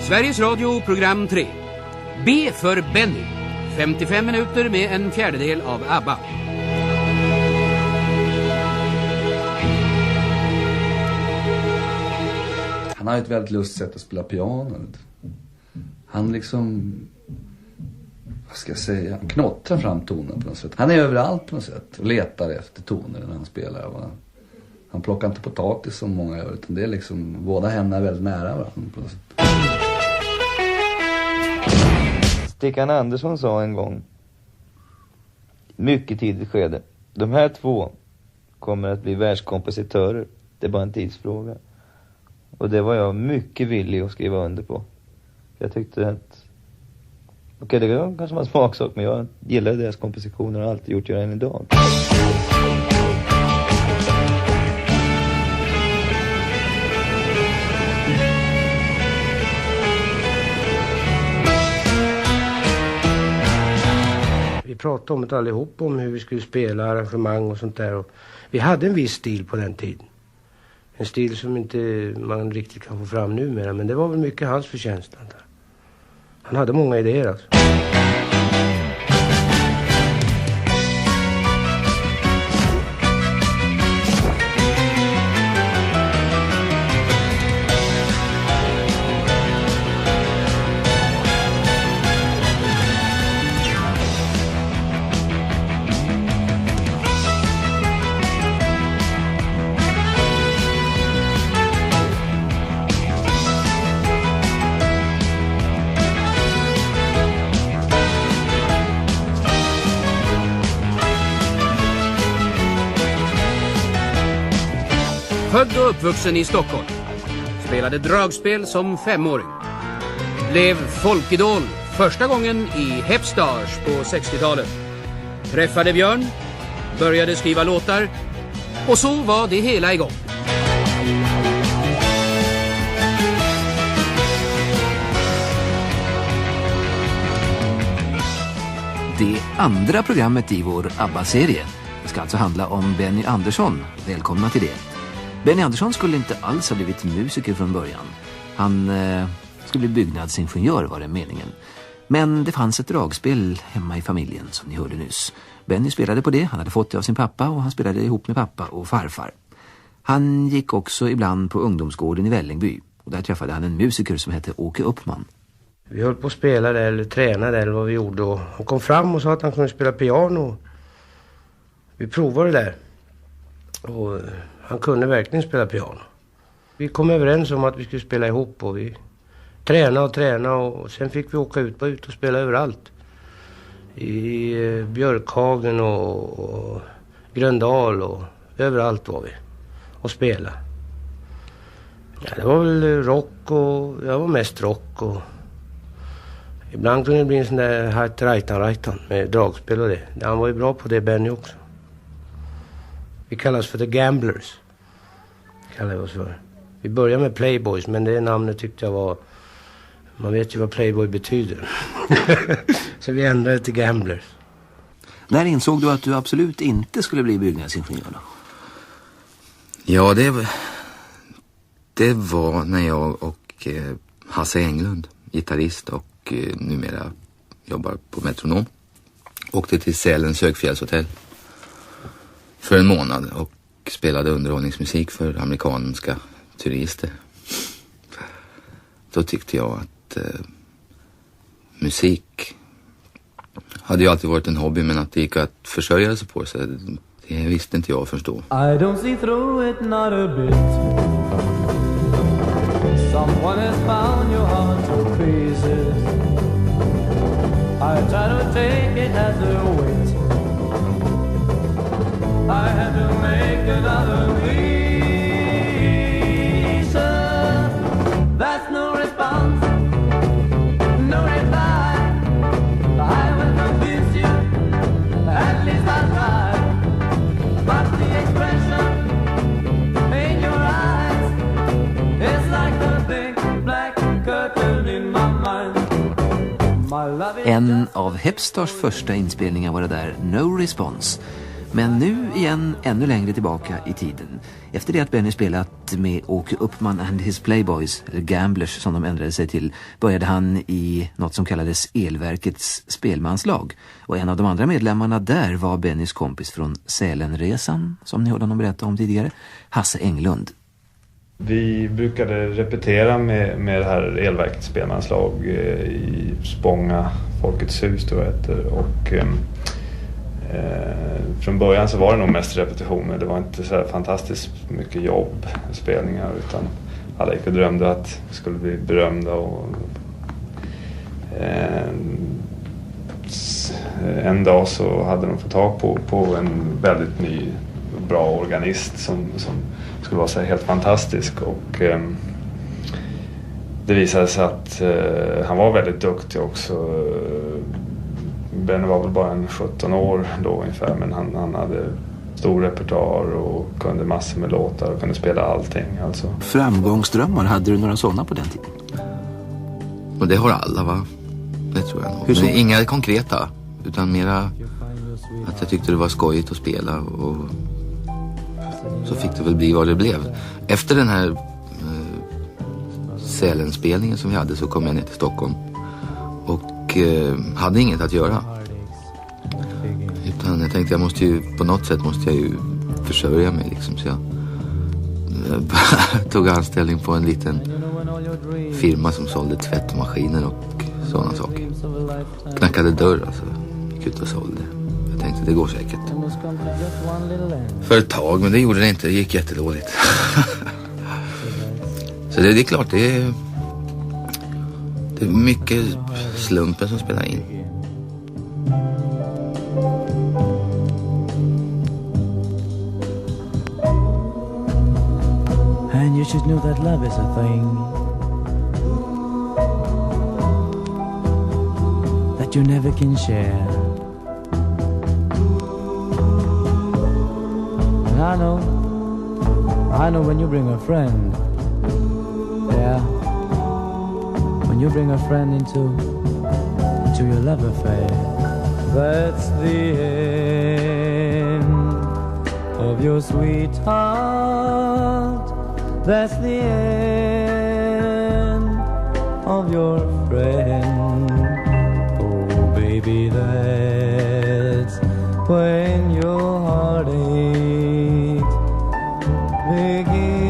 Sveriges Radio program 3. B för Benny. 55 minuter med en fjärdedel av ABBA. Han har ett väldigt lustigt sätt att spela piano. Han liksom, vad ska jag säga, han knottrar fram tonen på något sätt. Han är överallt på något sätt och letar efter toner när han spelar. Han plockar inte potatis som många gör, utan det är liksom, båda händerna är väldigt nära varandra på något sätt. Stickan Andersson sa en gång, mycket tidigt skede, de här två kommer att bli världskompositörer. Det är bara en tidsfråga. Och det var jag mycket villig att skriva under på. Jag tyckte att, okej, det var kanske en smaksak, men jag gillade deras kompositioner och har alltid gjort det än idag. Vi pratade om det allihop, om hur vi skulle spela, arrangemang och sånt där. Och vi hade en viss stil på den tiden. En stil som inte man riktigt kan få fram numera, men det var väl mycket hans förtjänst. Han hade många idéer alltså. Född och uppvuxen i Stockholm. Spelade dragspel som 5-åring. Blev folkidol första gången i Hepstars på 60-talet. Träffade Björn. Började skriva låtar. Och så var det hela igång. Det andra programmet i vår ABBA-serie ska alltså handla om Benny Andersson. Välkomna till det. Benny Andersson skulle inte alls ha blivit musiker från början. Han skulle bli byggnadsingenjör, var det meningen. Men det fanns ett dragspel hemma i familjen som ni hörde nyss. Benny spelade på det, han hade fått det av sin pappa och han spelade ihop med pappa och farfar. Han gick också ibland på ungdomsgården i Vällingby och där träffade han en musiker som hette Åke Uppman. Vi höll på att spela där eller träna där eller vad vi gjorde, och han kom fram och sa att han kunde spela piano. Vi provade det där och han kunde verkligen spela piano. Vi kom överens om att vi skulle spela ihop och vi tränade och sen fick vi åka ut och spela överallt. I Björkhagen och Gröndal och överallt var vi och spela. Ja, det var väl rock och jag var mest rock och ibland kunde det bli en sån där rajtan med dragspel och det. Han var ju bra på det, Benny också. Vi kallas för The Gamblers. Kallar vi oss för. Vi började med Playboys, men det namnet tyckte jag var... Man vet ju vad Playboy betyder. Så vi ändrade till Gamblers. När insåg du att du absolut inte skulle bli byggnadsingenjör då? Ja, det var när jag och Hasse Englund, gitarrist och numera jobbar på Metronom, åkte till Sälens Högfjällshotell för en månad och spelade underhållningsmusik för amerikanska turister. Då tyckte jag att musik hade ju alltid varit en hobby, men att det gick att försörja sig på, så det visste inte jag förstå. I don't see through it, not a bit. Someone has found your heart to pieces. I try to take it as a weight. I had to make another reason. That's no response, no reply. I will convince you, at least I'll try. But the expression in your eyes is like the big black curtain in my mind. My love is En av Hepstars första inspelningar var det där No Response. Men nu igen ännu längre tillbaka i tiden. Efter det att Benny spelat med Åke Uppman and his Playboys, eller Gamblers som de ändrade sig till, började han i något som kallades Elverkets spelmanslag. Och en av de andra medlemmarna där var Bennys kompis från Sälenresan, som ni hörde honom berätta om tidigare, Hasse Englund. Vi brukade repetera med det här Elverkets spelmanslag i Spånga, Folkets hus då heter. Och från början så var det nog mest repetitioner. Det var inte så här fantastiskt mycket jobb, spelningar, utan alla gick och drömde att vi skulle bli berömda. Och en dag så hade de fått tag på en väldigt ny bra organist som skulle vara så här helt fantastisk, och det visade sig att han var väldigt duktig också. Ben var väl bara en 17 år då ungefär, men han hade stor repertoar och kunde massor med låtar och kunde spela allting. Alltså. Framgångsdrömmar, hade du några sådana på den tiden? Och det har alla, va? Det tror jag nog. Men inga konkreta, utan mera att jag tyckte det var skojigt att spela, och så fick det väl bli vad det blev. Efter den här Sälenspelningen som vi hade så kom jag ner till Stockholm och hade inget att göra. Utan jag tänkte på något sätt måste jag ju försörja mig liksom, så jag tog anställning på en liten firma som sålde tvättmaskiner och sådana saker. Knackade dörr alltså, gick ut och sålde. Jag tänkte det går säkert. För ett tag, men det gjorde det inte, det gick jättedåligt. Så det är klart, det är mycket slumpen som spelar in. And you should know that love is a thing that you never can share. And I know when you bring a friend, yeah, when you bring a friend into your love affair, that's the end of your sweetheart. That's the end of your friend. Oh baby, that's when your heartache begins.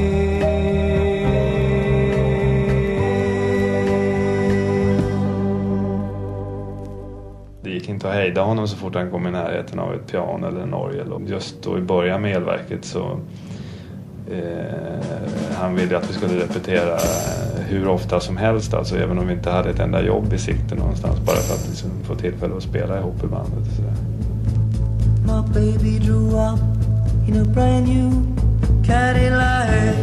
Det gick inte att hejda honom så fort han kom i närheten av ett piano eller en orgel. Och just då i början med Elverket så han ville att vi skulle repetera hur ofta som helst, alltså även om vi inte hade ett enda jobb i sikte någonstans, bara för att liksom få tillfälle att spela ihop i bandet och sådär. My baby drew up in a brand new Cadillac.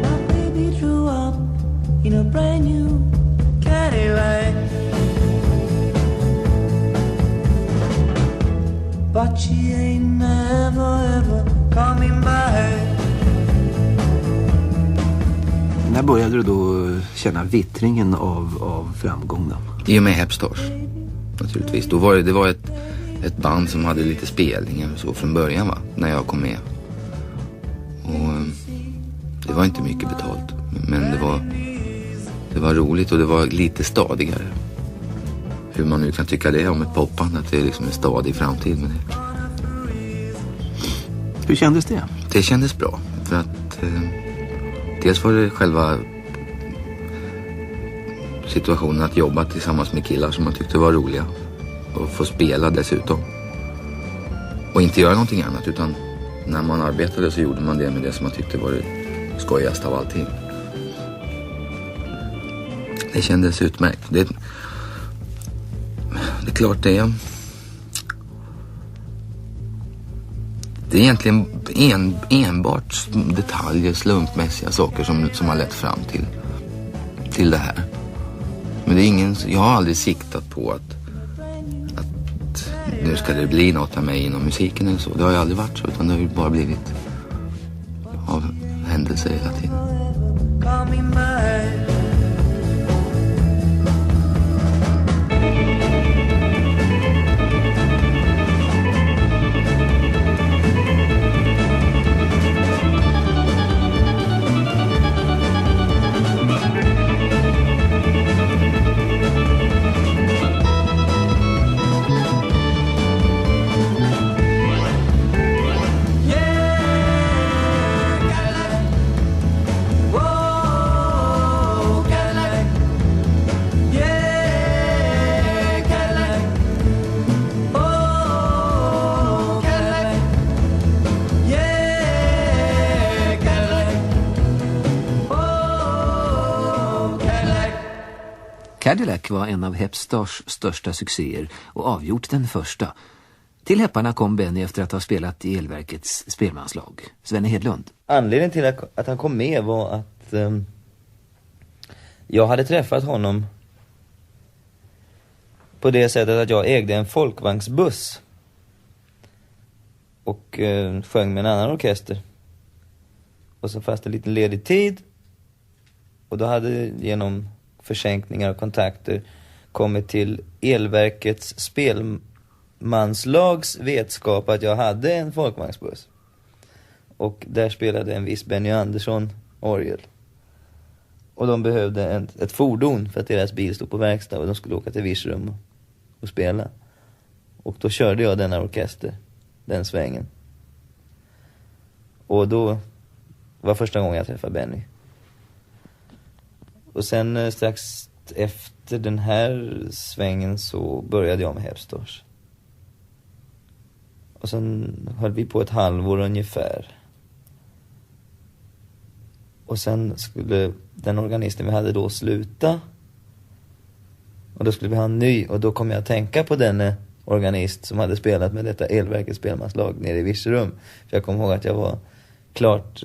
My baby drew up in a brand new Cadillac. But she ain't never ever coming back. När började du då känna vittringen av framgången? I och med Hepstars, naturligtvis. Då var det var ett band som hade lite spelningar och så från början, va, när jag kom med. Och det var inte mycket betalt, men det var roligt och det var lite stadigare. Hur man nu kan tycka det om ett popband, att det är liksom en stadig framtid med det. Hur kändes det? Det kändes bra, för att dels var det själva situationen att jobba tillsammans med killar som man tyckte var roliga och få spela dessutom. Och inte göra någonting annat, utan när man arbetade så gjorde man det med det som man tyckte var det skojigaste av allting. Det kändes utmärkt. Det är klart det är egentligen enbart detaljer, slumpmässiga saker som har lett fram till det här. Men det är jag har aldrig siktat på att nu ska det bli något av mig inom musiken eller så. Det har ju aldrig varit så, utan det har ju bara blivit av händelser hela tiden. Cadillac var en av Hepstars största succéer och avgjort den första. Till Hepparna kom Benny efter att ha spelat i Elverkets spelmanslag. Svenne Hedlund. Anledningen till att han kom med var att jag hade träffat honom på det sättet att jag ägde en folkvagnsbuss och sjöng med en annan orkester. Och så fanns det lite ledig tid, och då hade genom försänkningar och kontakter kommit till Elverkets spelmanslags vetskap att jag hade en folkvagnsbuss. Och där spelade en viss Benny Andersson orgel. Och de behövde ett fordon för att deras bil stod på verkstad och de skulle åka till Virserum och spela. Och då körde jag denna orkester, den svängen. Och då var första gången jag träffade Benny. Och sen strax efter den här svängen så började jag med Hepstars. Och sen höll vi på ett halvår ungefär. Och sen skulle den organisten vi hade då sluta. Och då skulle vi ha en ny. Och då kom jag att tänka på den organist som hade spelat med detta Elverkets spelmanslag nere i Virserum. För jag kom ihåg att jag var klart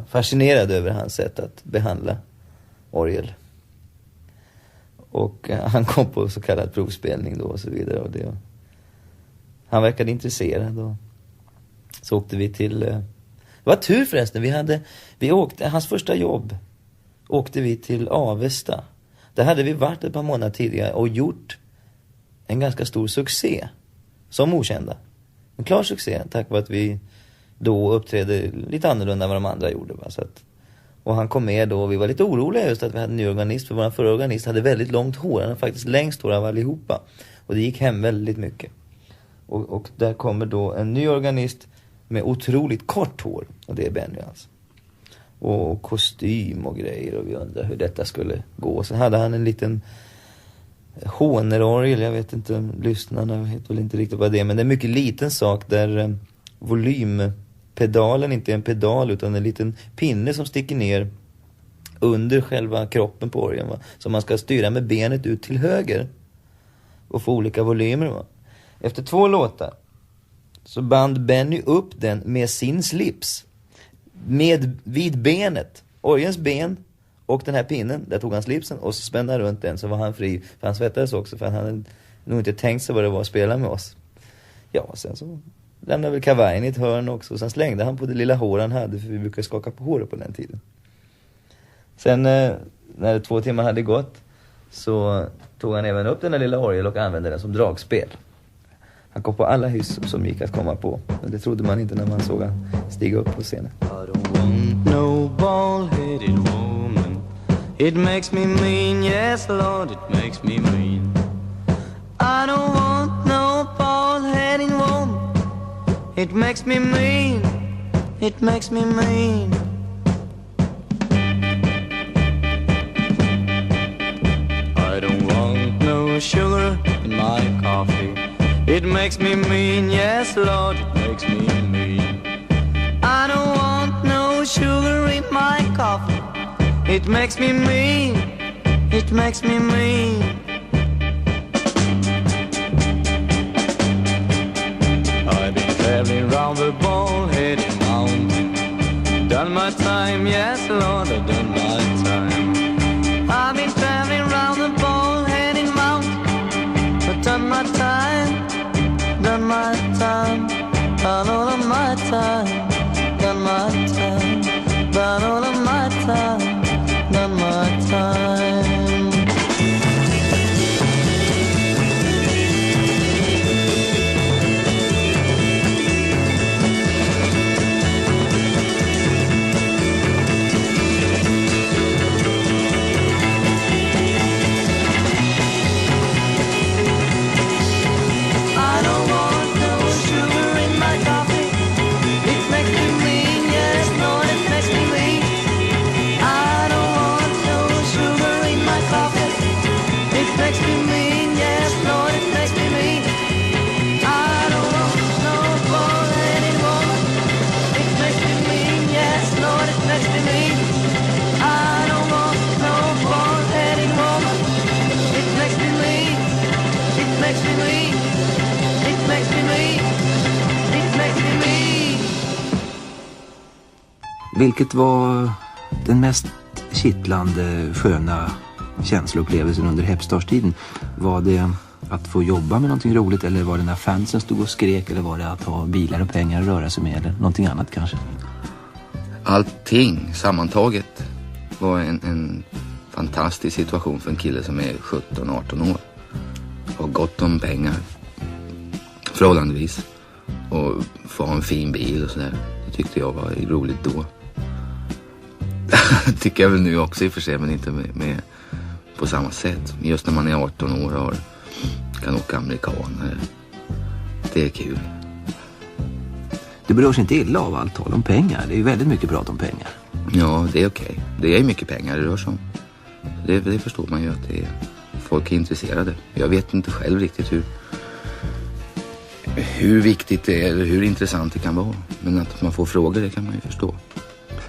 fascinerad över hans sätt att behandla orgel. Och han kom på så kallad provspelning då och så vidare. Och han verkade intresserad. Och så åkte vi till... Det var tur förresten. Vi åkte, hans första jobb åkte vi till Avesta. Där hade vi varit ett par månader tidigare och gjort en ganska stor succé som okända. En klar succé tack vare att vi då uppträdde lite annorlunda än vad de andra gjorde. Va? Så att, och han kom med då och vi var lite oroliga just att vi hade en ny organist. För vår förra organist hade väldigt långt hår. Han hade faktiskt längst hår av allihopa. Och det gick hem väldigt mycket. Och där kommer då en ny organist med otroligt kort hår. Och det är Benny alltså. Och kostym och grejer. Och vi undrar hur detta skulle gå. Sen hade han en liten Honerorgel. Jag vet inte, lyssnarna vet väl inte riktigt vad det är. Men det är en mycket liten sak där volympedalen inte är en pedal utan en liten pinne som sticker ner under själva kroppen på orgeln. Va? Så man ska styra med benet ut till höger och få olika volymer. Va? Efter 2 låtar så band Benny upp den med sin slips vid benet, orgelns ben och den här pinnen. Där tog han slipsen och så spände han runt den, så var han fri. För han svettades också, för han hade nog inte tänkt sig vad det var att spela med oss. Ja, sen så lämnade väl kavajen i ett hörn också. Sen slängde han på det lilla hår han hade, för vi brukade skaka på håret på den tiden. Sen när 2 timmar hade gått så tog han även upp den här lilla orgel och använde den som dragspel. Han kom på alla hus som gick att komma på. Men det trodde man inte när man såg han stiga upp på scenen. I don't want no bald-headed woman. It makes me mean, yes Lord, it makes me mean. I don't want no bald-headed woman. It makes me mean, it makes me mean. I don't want no sugar in my coffee. It makes me mean, yes Lord, it makes me mean. I don't want no sugar in my coffee. It makes me mean, it makes me mean. I've been traveling round the bald-headed mountain. Done my time, yes Lord, I've done my time. I've been traveling round the bald-headed mountain. I've done my time. Done my time, done all of my time, done my time, done all of my time, done my time. Vilket var den mest kittlande, sköna känsloupplevelsen under Hepstars-tiden? Var det att få jobba med någonting roligt, eller var det när fansen stod och skrek, eller var det att ha bilar och pengar att röra sig med, eller någonting annat kanske? Allting sammantaget var en fantastisk situation för en kille som är 17-18 år. Har gott om pengar, förhållandevis, och få ha en fin bil och sådär. Det tyckte jag var roligt då. Det tycker jag väl nu också i och för sig, men inte med på samma sätt. Just när man är 18 år och kan åka amerikaner. Det är kul. Det berörs inte illa av allt tal om pengar. Det är ju väldigt mycket prat om pengar. Ja, det är okej. Det är mycket pengar det rör sig om. Det förstår man ju att det är. Folk är intresserade. Jag vet inte själv riktigt hur viktigt det är eller hur intressant det kan vara. Men att man får frågor, det kan man ju förstå.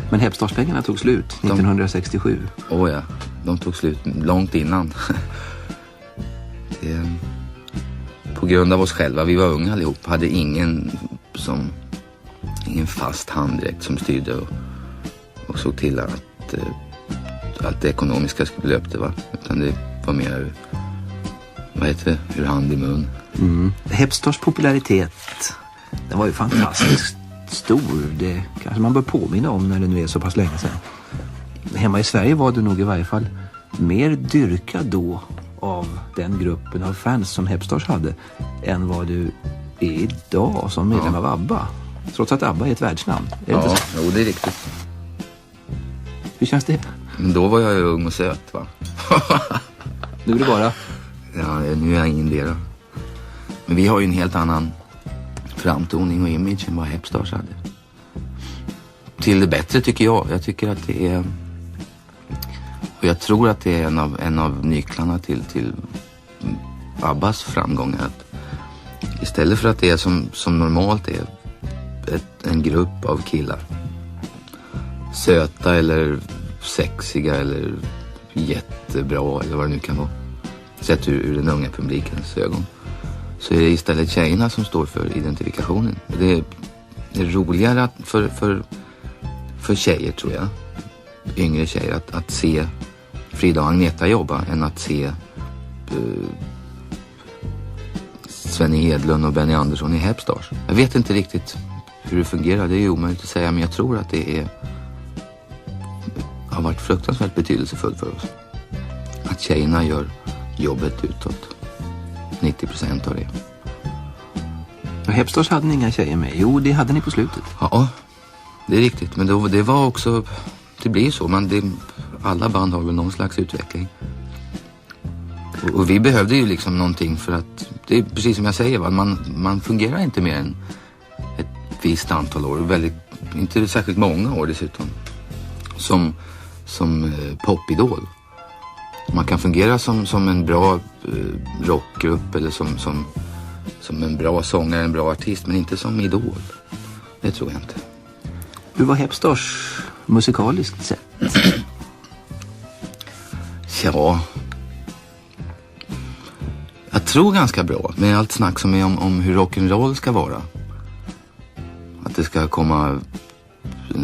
Men Hepstarspengarna tog slut 1967. Ja, de tog slut långt innan. På grund av oss själva, vi var unga allihop, hade ingen fast hand direkt som styrde och såg till att allt det ekonomiska skulle löpte, va? Utan det var mer, ur hand i mun. Hepstars popularitet, den var ju fantastiskt stor. Det kanske man bör påminna om när det nu är så pass länge sedan. Hemma i Sverige var det nog i varje fall mer dyrkad då av den gruppen av fans som Hepstars hade än vad du är idag som medlem av ABBA. Trots att ABBA är ett världsnamn. Är det inte så? Jo, det är riktigt. Hur känns det? Men då var jag ju ung och söt, va? Nu är det bara... Ja, nu är jag ingen del. Men vi har ju en helt annan framtoning och image än vad Hepstars hade. Till det bättre tycker jag. Jag tycker att det är... Och jag tror att det är en av nycklarna till ABBAs framgångar. Att istället för att det är som normalt är en grupp av killar. Söta eller sexiga eller jättebra eller vad det nu kan vara. Sett ur den unga publikens ögon. Så är det istället tjejerna som står för identifikationen. Det är roligare för tjejer, tror jag. Yngre tjejer att se Frida och Agneta jobba än att se Sven Hedlund och Benny Andersson i Hepstars. Jag vet inte riktigt hur det fungerar, det är ju omöjligt att säga, men jag tror att det har varit fruktansvärt betydelsefullt för oss. Att tjejerna gör jobbet utåt. 90% av det. Och Hepstars hade ni inga tjejer med? Jo, det hade ni på slutet. Ja, det är riktigt. Men det var också... Det blir ju så. Alla band har väl någon slags utveckling. Och vi behövde ju liksom någonting för att... Det är precis som jag säger, va? Man fungerar inte mer än ett visst antal år. Inte särskilt många år dessutom. Som popidol. Man kan fungera som en bra rockgrupp eller som en bra sångare, en bra artist, men inte som idol. Det tror jag inte. Hur var Hepstars musikaliskt sett? Ja, jag tror ganska bra. Med allt snack som är om hur rock'n'roll ska vara. Att det ska komma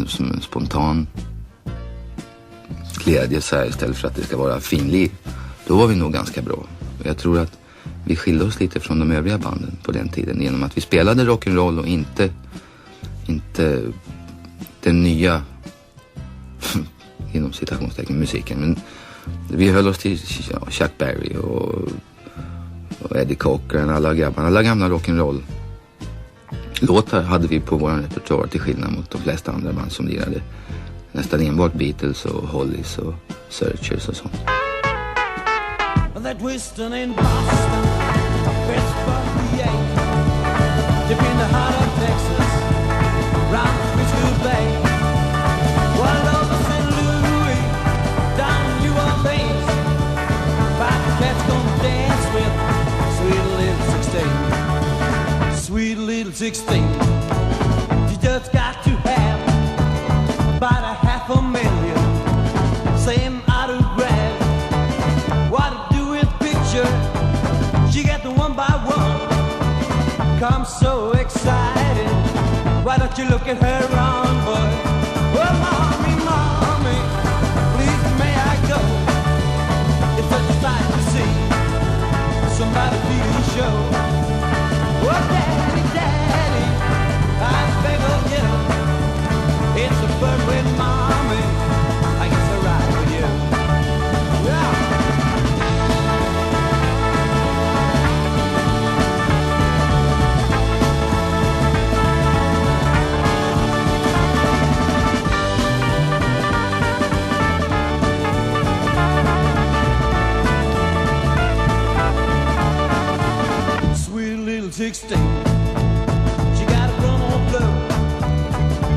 som en spontan glädje så här, istället för att det ska vara finliv. Då var vi nog ganska bra. Jag tror att vi skilde oss lite från de övriga banden på den tiden genom att vi spelade rock'n'roll och inte den nya inom citationstecken musiken. Men vi höll oss till Chuck Berry och Eddie Cochran, alla gamla rock'n'roll låtar hade vi på vår repertoar, till skillnad mot de flesta andra band som lirade nästan enbart Beatles och Hollies och Searchers och sånt. That Western in Boston, West Virginia, deep in the heart of Texas, round Frisco Bay, wild over St. Louis, down New Orleans, five cats gonna dance with sweet little 16, sweet little 16. You just got to have about $500,000, same autograph. What to do with picture? She got the one by one. Come so excited. Why don't you look at her on, boy? Well, my show. Oh, Daddy, Daddy, I beg of you. It's a bird with mommy. I guess I'll ride with you. Yeah. Sweet little 16. She got a grown old blue.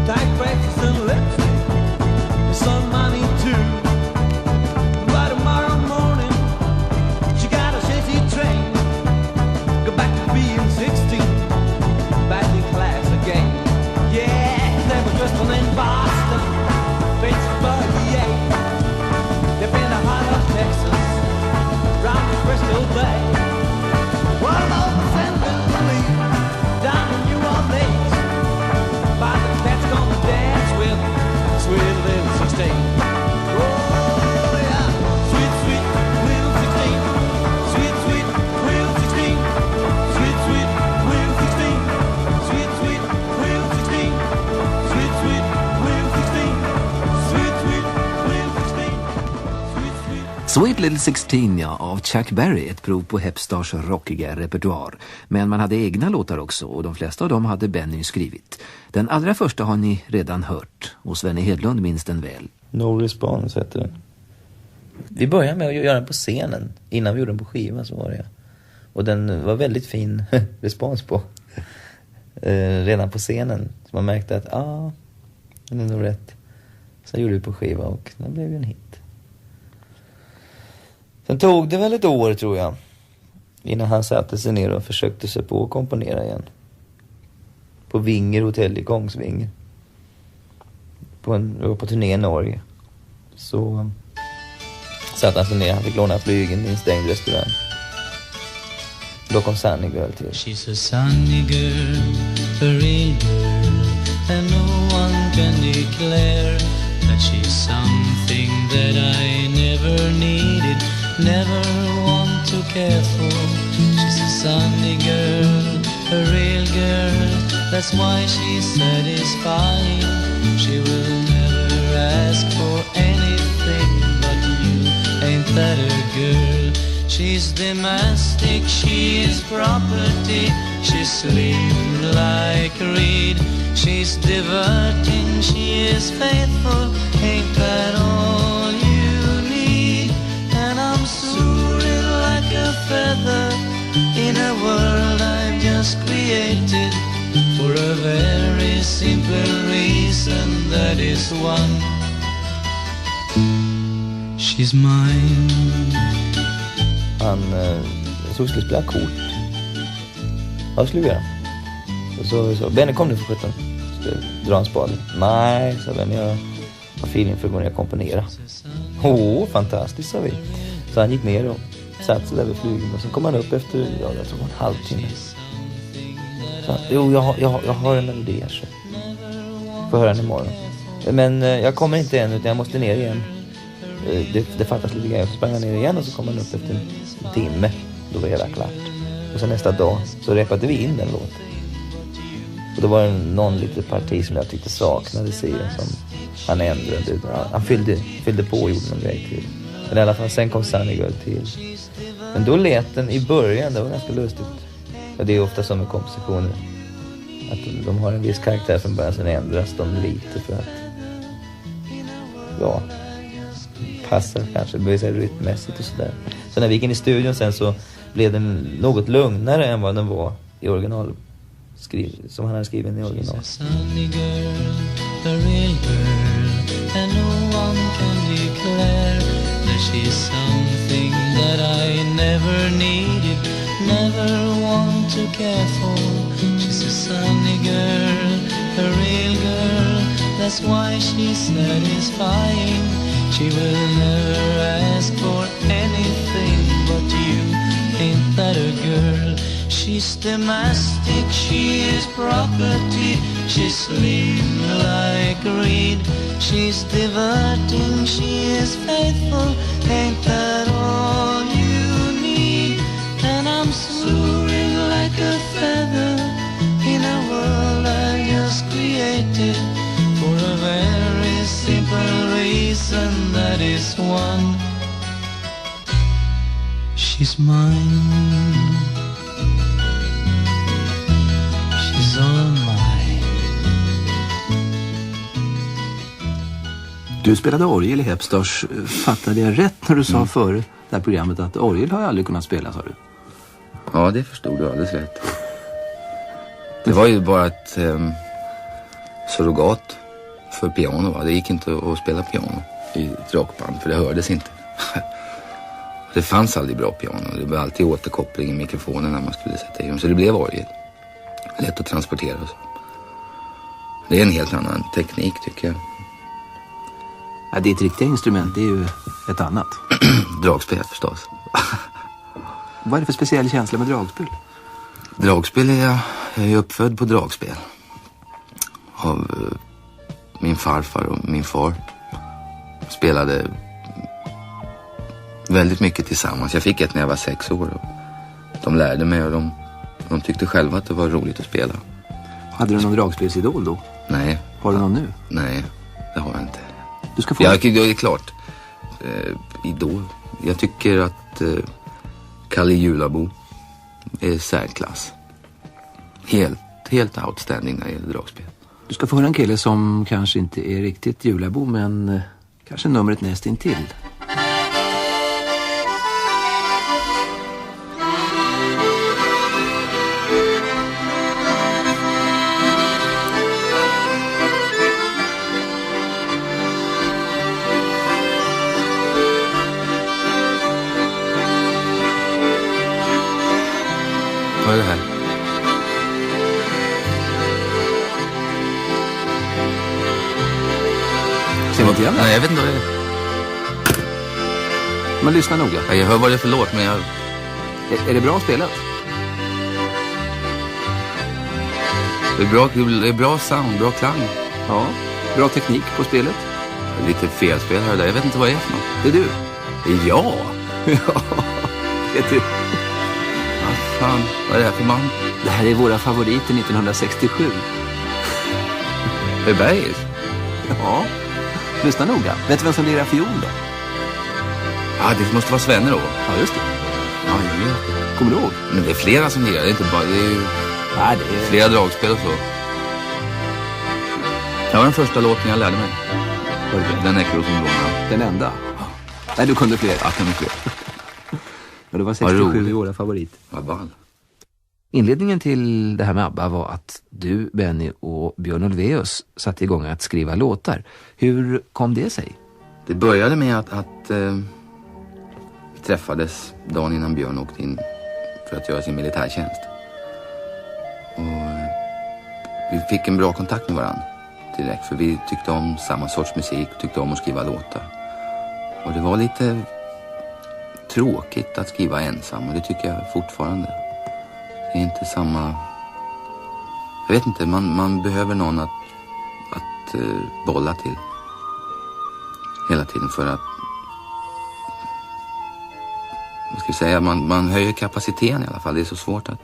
Tight braces and lipstick. The sun money too. By tomorrow morning, she got a chassis train. Go back to being 16. Back in class again. Yeah, they were just one in Boston. Pittsburgh, yeah. They've been to Holland, Texas. Round to Crystal Bay. Well, over St. Louis, down in New Orleans. By the cat's gonna dance with sweet little 16. Oh, yeah. Sweet, sweet little 16. Sweet, sweet little 16. Sweet, sweet little 16. Sweet, sweet little 16. Sweet, sweet little 16. Sweet, sweet little 16. Sweet, sweet. Sweet Little 16, ja, av Chuck Berry, ett prov på Hepstars rockiga repertoar. Men man hade egna låtar också, och de flesta av dem hade Benny skrivit. Den allra första har ni redan hört, och Svenny Hedlund minns den väl. No Response heter den. Vi började med att göra den på scenen. Innan vi gjorde den på skiva så var det. Och den var väldigt fin respons på. Redan på scenen. Så man märkte att den är nog rätt. Sen gjorde vi på skiva och den blev ju en hit. Sen tog det väl ett år, tror jag, innan han satte sig ner och försökte sig på att komponera igen. På Vinger hotell i Kongsvinger. På turné i Norge. Så satt han sig ner, han fick låna flygen i en stängd restaurang. Då kom Sunny Girl till. She's a sunny girl, a real girl, and no one can declare that she's something that I never needed, never want to care for. She's a sunny girl, a real girl, that's why she's satisfied. She will never ask for anything but you, ain't that a girl? She's domestic, she is property, she's slim like reed. She's diverting, she is faithful, ain't that all you need? And I'm soaring like a feather in a world I've just created, for a very simple reason, that is one. She's mine. Han så skulle spela kort. Ja, skulle vi göra. Och så Benny, kom nu för 17. Ska dra en spade. Nej, sa Benny, jag har feeling för att gå ner och komponera. Fantastiskt, sa vi. Så han gick ner och satt sig där vid flygen. Och så kom han upp efter, jag tror en halvtimme. Så han, jag har en melodi här, så får höra den imorgon. Men jag kommer inte än, utan jag måste ner igen. Det fattas lite grejer. Så sprang han ner igen och så kom han upp efter en timme. Då var det klart. Och så nästa dag så repade vi in den låten. Och då var det någon liten parti som jag tyckte saknades i, som han ändrade. Han fyllde på och gjorde någon grej till. Men i alla fall, sen kom Sunny Girl till. Men då lät den i början, det var ganska lustigt. Och det är ofta som med kompositioner, att de har en viss karaktär från början, sen ändras de lite för att passar kanske, det blir så rytmmässigt och sådär. Så när vi gick in i studion sen så blev den något lugnare än vad den var i original, som han hade skrivit i original. Sunny girl, a real girl, and no one can declare that she's something that I never needed, never want to care for. She's a sunny girl, a real girl, that's why she's satisfying. She will never ask for anything but you, ain't that a girl? She's domestic, she is property, she's slim like reed. She's diverting, she is faithful, ain't that all you need? And I'm sorry simple reason, that is one. She's mine. She's all mine. Du spelade orgel i Hepstars. Fattade jag rätt när du sa före det här programmet att orgel har jag aldrig kunnat spela, sa du? Ja, det förstod du alldeles rätt. Det var ju bara ett surrogat för piano, va? Det gick inte att spela piano i ett rockband, för det hördes inte. Det fanns aldrig bra piano. Det var alltid återkoppling i mikrofonen när man skulle sätta i dem. Så det blev orgel. Lätt att transportera och så. Det är en helt annan teknik, tycker jag. Ja, det är ett riktigt instrument, det är ju ett annat. Dragspel förstås. Vad är det för speciell känsla med dragspel? Dragspel jag är uppfödd på dragspel. Av min farfar och min far. Spelade väldigt mycket tillsammans. Jag fick ett när jag var 6 år. Och de lärde mig och de tyckte själva att det var roligt att spela. Hade du någon dragspelsidol då? Nej. Har du någon nu? Nej, det har jag inte. Du ska få... Ja, det är klart. Idol. Jag tycker att Kalle Julabo är särklass. Helt outstanding när det gäller dragspel. Du ska få höra en kille som kanske inte är riktigt Julabo, men kanske numret näst intill. Vad är det här? Ser inte igen det? Nej, jag vet inte vad det är. Men lyssna noga. Ja, jag hör vad det är för låt, men jag... Är det bra spelat? Det är bra sound, bra klang. Ja. Bra teknik på spelet? Lite felspel här och där. Jag vet inte vad det är för något. Det är du? Det är jag? Ja, det är du. Vad fan, vad är det här för man? Det här är våra favoriter 1967. Det är Bergis? Ja. Lyssna noga. Vet du vem som lirar fiol då? Ja, det måste vara Svenne då. Ja, just det. Ja, jag vet det. Kommer du ihåg? Men det är flera som lirar. Det är inte bara... Det är ju flera dragspel och så. Det var den första låten jag lärde mig. Den Ekros som lånade. Den enda? Nej, du kunde fler. Ja, kunde fler. Ja, det var 67 i våra favorit. Vad ball. Inledningen till det här med ABBA var att du, Benny och Björn Ulvaeus satte igång att skriva låtar. Hur kom det sig? Det började med att vi träffades dagen innan Björn åkte in för att göra sin militärtjänst. Och vi fick en bra kontakt med varandra direkt, för vi tyckte om samma sorts musik, tyckte om att skriva låtar. Och det var lite tråkigt att skriva ensam, och det tycker jag fortfarande. Det är inte samma... Jag vet inte, man behöver någon att bolla till hela tiden, för att, vad ska jag säga, man höjer kapaciteten i alla fall. Det är så svårt att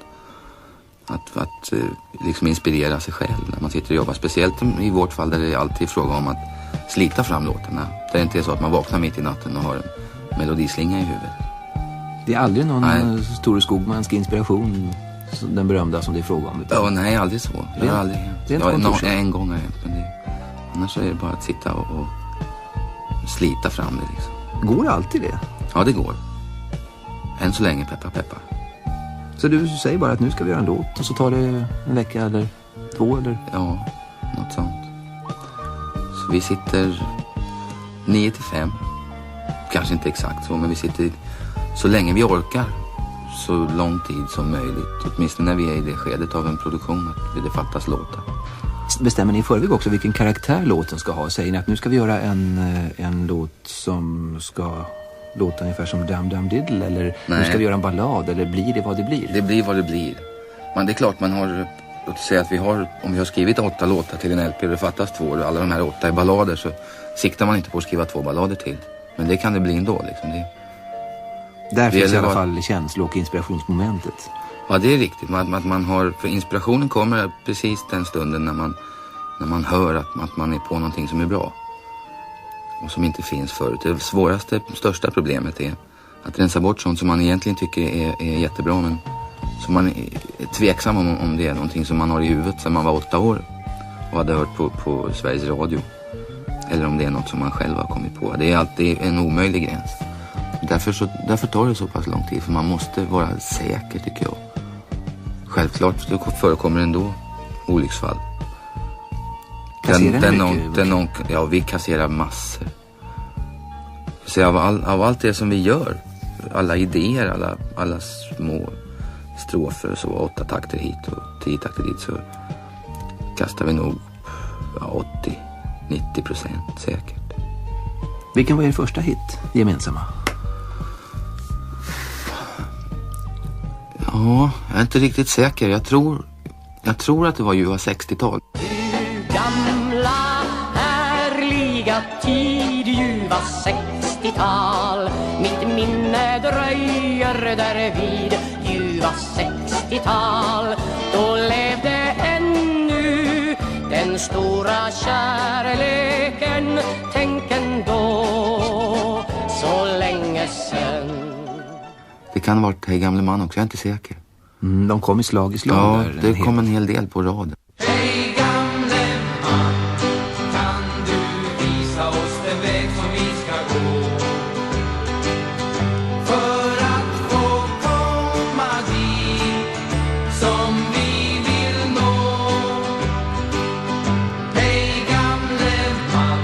liksom inspirera sig själv när man sitter och jobbar. Speciellt i vårt fall där det är alltid fråga om att slita fram låtarna. Det är inte så att man vaknar mitt i natten och har en melodislinga i huvudet. Det är aldrig någon Store Skogmansk inspiration, den berömda som det är fråga om? Ja, nej, aldrig så. Det har aldrig hänt. En gång har det hänt, men annars så är det bara att sitta och slita fram det liksom. Går det alltid det? Ja, det går. Än så länge, peppar. Så du säger bara att nu ska vi göra en låt och så tar det en vecka eller 2 eller? Ja, något sånt. Så vi sitter 9-5. Kanske inte exakt så, men vi sitter så länge vi orkar. Så lång tid som möjligt. Åtminstone när vi är i det skedet av en produktion att det fattas låtar. Bestämmer ni i förväg också vilken karaktär låten ska ha? Säger ni att nu ska vi göra en låt som ska låta ungefär som Dum Dum Diddle? Eller nu ska vi göra en ballad? Eller blir det vad det blir? Det blir vad det blir. Men det är klart man har... Låt säga att om vi har skrivit 8 låtar till en LP och det fattas 2 och alla de här 8 är ballader, så siktar man inte på att skriva 2 ballader till. Men det kan det bli ändå liksom. Där finns i alla fall känsla- och inspirationsmomentet. Ja, det är riktigt. Att man har, för inspirationen kommer precis den stunden när man hör att man är på någonting som är bra. och som inte finns förut. Det svåraste, största problemet är att rensa bort sånt som man egentligen tycker är jättebra, men som man är tveksam om det är någonting som man har i huvudet sedan man var 8 år och hade hört på Sveriges Radio. Eller om det är något som man själv har kommit på. Det är alltid en omöjlig gräns. Därför tar det så pass lång tid, för man måste vara säker, tycker jag. Självklart det förekommer ändå olycksfall. Ja, vi kasserar massor. Så av allt det som vi gör, alla idéer, alla små strofer, så 8 takter hit och 10 takter dit, så kastar vi nog 80-90% säkert. Vilken var er första hit gemensamma? Ja, jag är inte riktigt säker. Jag tror att det var ljuva 60-tal. Gamla härliga tid, ljuva 60-tal. Mitt minne dröjer där vid ljuva 60-tal. Då levde ännu den stora kärleken. Tänk ändå, så länge sen. Det kan ha varit Hej gamle man också, jag är inte säker. De kom i slag i slag. Ja, det kom en hel del på rad. Hej gamle man, kan du visa oss den väg som vi ska gå? För att få komma dit som vi vill nå. Hej gamle man,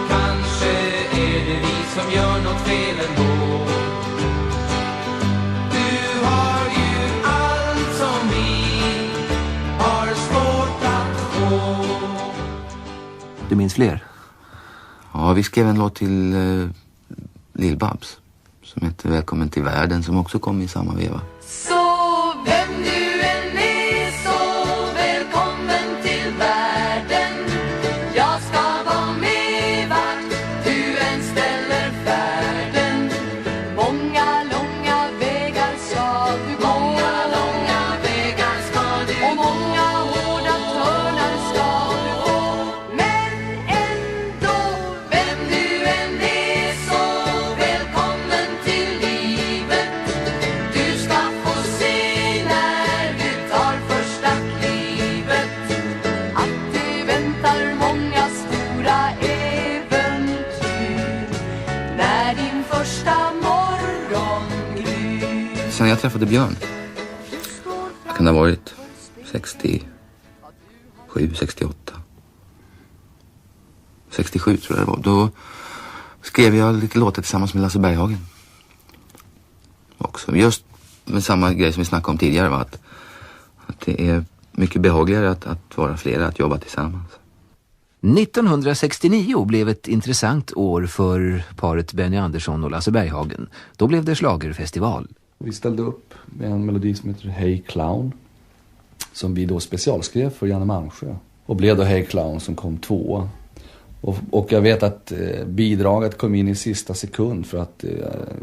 kanske är det vi som gör något fel ändå. Du har ju allt som vi har svårt att få. Du minns fler? Ja, vi skrev en låt till Lill-Babs som heter Välkommen till världen, som också kom i samma veva. Så vem du än är, så välkommen till världen. Jag ska vara med vart du än ställer färden. Många långa vägar ska du gå. Många långa vägar ska du gå. Och många hårda törnar ska du gå. Men ändå, vem du än är, så välkommen till livet. Du ska få se när du tar första klivet att det väntar många stora äventyr när din första morgon gryr. Sen jag träffade Björn, kan det ha varit 67, 68, 67 tror jag det var. Då skrev jag lite låtar tillsammans med Lasse Berghagen också. Just med samma grej som vi snackade om tidigare, va? Att det är mycket behagligare att vara flera, att jobba tillsammans. 1969 blev ett intressant år för paret Benny Andersson och Lasse Berghagen. Då blev det schlagerfestival. Vi ställde upp med en melodi som heter Hey Clown, som vi då specialskrev för Janne Malmsjö. Och blev då Hey Clown som kom 2. Och jag vet att bidraget kom in i sista sekund, för att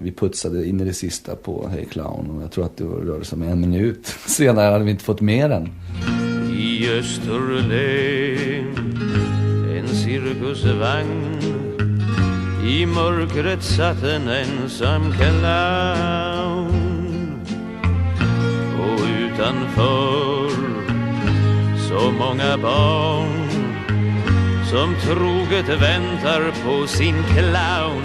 vi putsade in i det sista på Hey Clown. Och jag tror att det rörde sig om 1 minut. Senare hade vi inte fått mer än. I Österlen, en cirkusvagn. I mörkret satt en ensam clown. Och utanför så många barn som troget väntar på sin clown.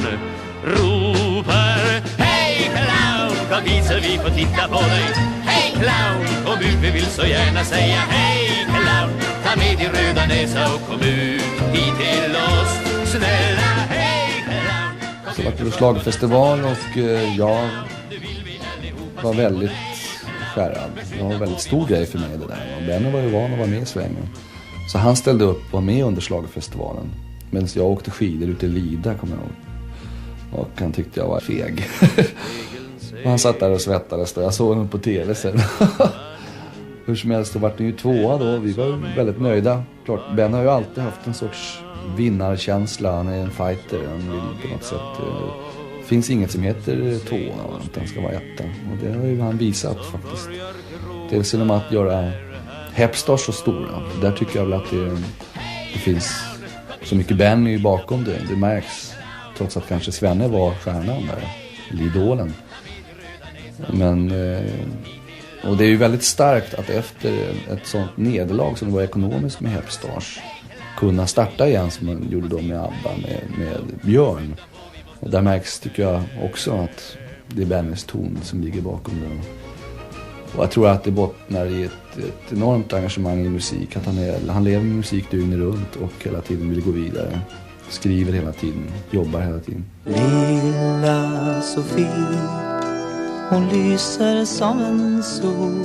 Ropar: hej clown, kom hit så vi får titta på dig. Hej clown, kom ut, vi vill så gärna säga hej clown. Ta med din röda näsa och kom ut hit till oss, snälla hej clown. Så det var schlagerfestival och jag var väldigt skärrad. Det var en väldigt stor grej för mig det där. Och Benny var ju van att vara med i svängen. Så han ställde upp och var med under schlagerfestivalen. Medan jag åkte skidor ute i Lida, kommer jag ihåg. Och han tyckte jag var feg. Och han satt där och svettades. Jag såg honom på tv sen. Hur som helst så var det ju 2 då. Vi var väldigt nöjda. Klart, Ben har ju alltid haft en sorts vinnarkänsla. Han är en fighter. Han vill på något sätt... Det finns inget som heter 2, utan ska vara 1. Och det har ju han visat faktiskt. Dels genom att göra Hepstars så stora. Där tycker jag väl att det finns så mycket Benny bakom det. Det märks. Trots att kanske Svenne var stjärnan där, eller idolen. Men, och det är ju väldigt starkt att efter ett sånt nederlag som det var ekonomiskt med Hepstars kunna starta igen som man gjorde då med ABBA, med Björn. Och där märks, tycker jag också, att det är Bennys ton som ligger bakom den. Och jag tror att det bottnar i ett enormt engagemang i musik. Att han lever med musik dygnet runt och hela tiden vill gå vidare. Skriver hela tiden, jobbar hela tiden. Lilla Sofie, hon lyser som en sol,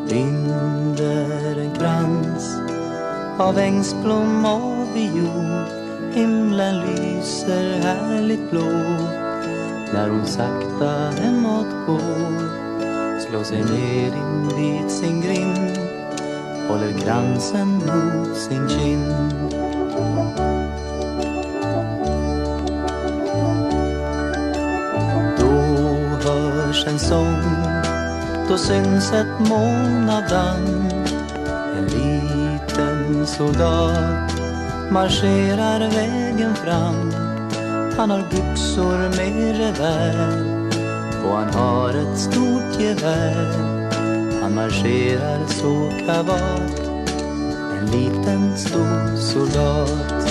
binder en krans av ängsblom och viol. Himlen lyser härligt blå när hon sakta hemåt går, slår sig ner in vid sin grind, håller kransen mot sin kind. Då hörs en sång, då syns ett moln av damm. En liten soldat marscherar vägen fram. Han har byxor med revär och han har ett stort gevär. Han marscherar så kavat, en liten stor soldat.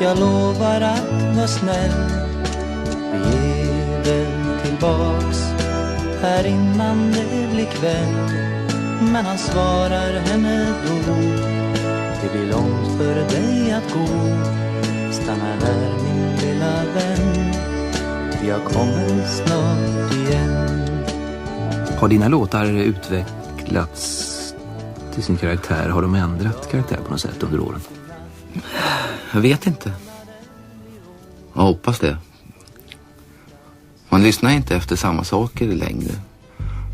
Jag lovar att vara snäll. Vi är väl tillbaks här innan det blir kväll. Men han svarar henne då: det blir långt för dig att gå. Stanna här min lilla vän, jag kommer snart igen. Har dina låtar utvecklats till sin karaktär? Har de ändrat karaktär på något sätt under åren? Jag vet inte. Jag hoppas det. Man lyssnar inte efter samma saker längre.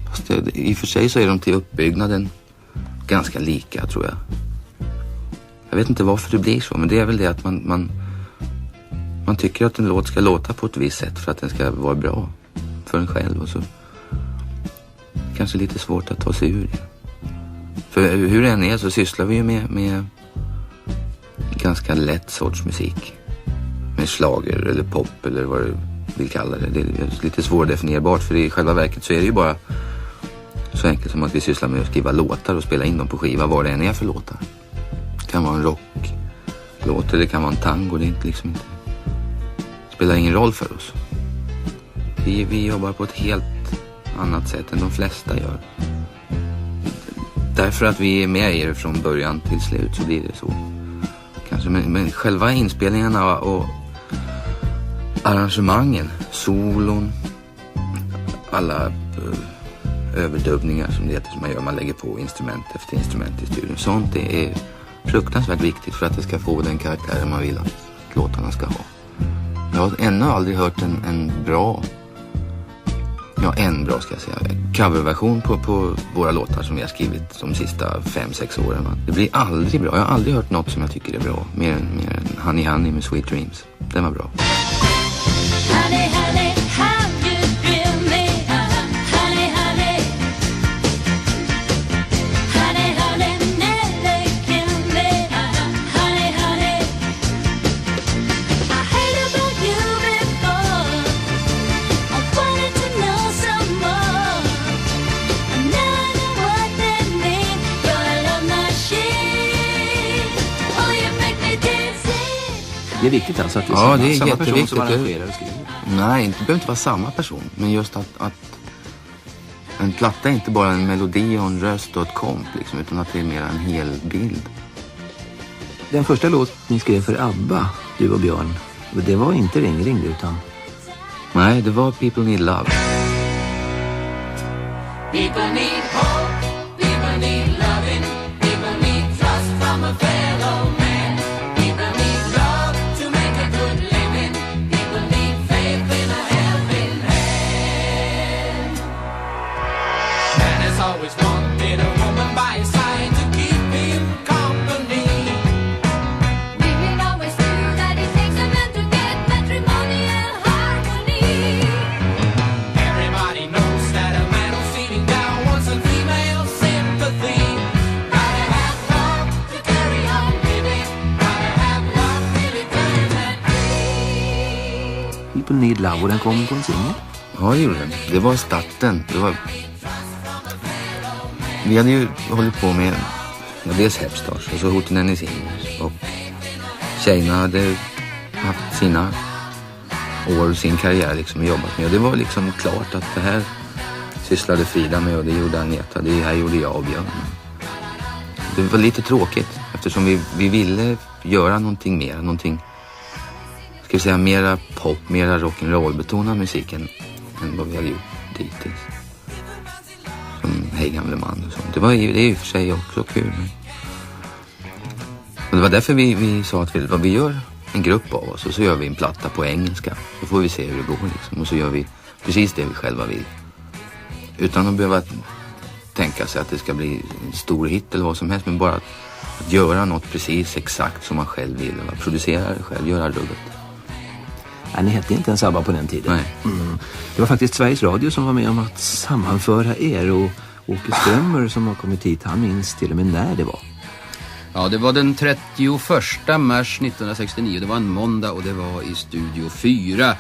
Fast i och för sig så är de till uppbyggnaden ganska lika, tror jag. Jag vet inte varför det blir så, men det är väl det att man tycker att en låt ska låta på ett visst sätt för att den ska vara bra för en själv. Och så kanske lite svårt att ta sig ur det. För hur det än är så sysslar vi ju med ganska lätt sorts musik. Med slager eller pop eller vad du vill kalla det. Det är lite svårdefinierbart, för i själva verket så är det ju bara så enkelt som att vi sysslar med att skriva låtar och spela in dem på skiva, vad det än är för låtar. Det kan vara en rocklåt eller det kan vara en tango. Det är inte liksom inte, spelar ingen roll för oss. Vi jobbar på ett helt annat sätt än de flesta gör. Därför att vi är med i det från början till slut, så blir det så. Kanske, men själva inspelningarna och arrangemangen, solon, alla överdubbningar som det heter, som man gör, man lägger på instrument efter instrument i studion. Sånt är fruktansvärt viktigt för att det ska få den karaktären man vill att låtarna ska ha. Jag har ännu aldrig hört en bra ska jag säga, coverversion på våra låtar som vi har skrivit de sista 5-6 åren. Det blir aldrig bra. Jag har aldrig hört något som jag tycker är bra. Mer än Honey Honey med Sweet Dreams. Den var bra. Honey, honey, how you thrill me. Honey, honey. Honey, honey, never kill me. Honey, honey. I heard about you before. I wanted to know some more. I now know what that means. You're a love machine. Oh, you make me dance. Det är viktigt alltså att det är samma person som arrangerar och skriver. Nej, det behöver inte vara samma person. Men just att en platta är inte bara en melodi och en röst och ett komp liksom, utan att det är mer en hel bild. Den första låt ni skrev för ABBA, du och Björn, det var inte Ring utan... Nej, det var People Need Love. People need hope, people need loving, people need trust from a fellow man. People need love to always wanted a woman by his side to keep him company. We will always do that it takes a man to get matrimonial harmony. Everybody knows that a man who's sitting down wants a female sympathy. Gotta have love to carry on living. Gotta have love till eternity. People Need Love, och den kom på en singel. Ja, det gjorde den. Det var starten. Vi hade ju hållit på med dels Hepstars och så Hootenanny Singers. Och tjejerna hade haft sina år, sin karriär liksom jobbat med. Och det var liksom klart att det här sysslade Frida med och det gjorde Agneta. Det här gjorde jag och Björn. Det var lite tråkigt eftersom vi ville göra någonting mer. Någonting, ska vi säga, mera pop, mera rock'n'roll betonad musiken än vad vi hade gjort dittills. Som Hej gamle man och sånt. Det är i och för sig också kul. Och det var därför vi sa att vi gör en grupp av oss och så gör vi en platta på engelska. Så får vi se hur det går liksom. Och så gör vi precis det vi själva vill. Utan att behöva tänka sig att det ska bli en stor hit eller vad som helst. Men bara att göra något precis exakt som man själv vill. Eller producera det själv, göra rubbet. Nej, ni hette inte ens ABBA på den tiden. Nej. Det var faktiskt Sveriges Radio som var med om att sammanföra er, och Åke Strömmer som har kommit hit, han minns till och med när det var. Ja, det var den 31 mars 1969. Det var en måndag och det var i Studio 4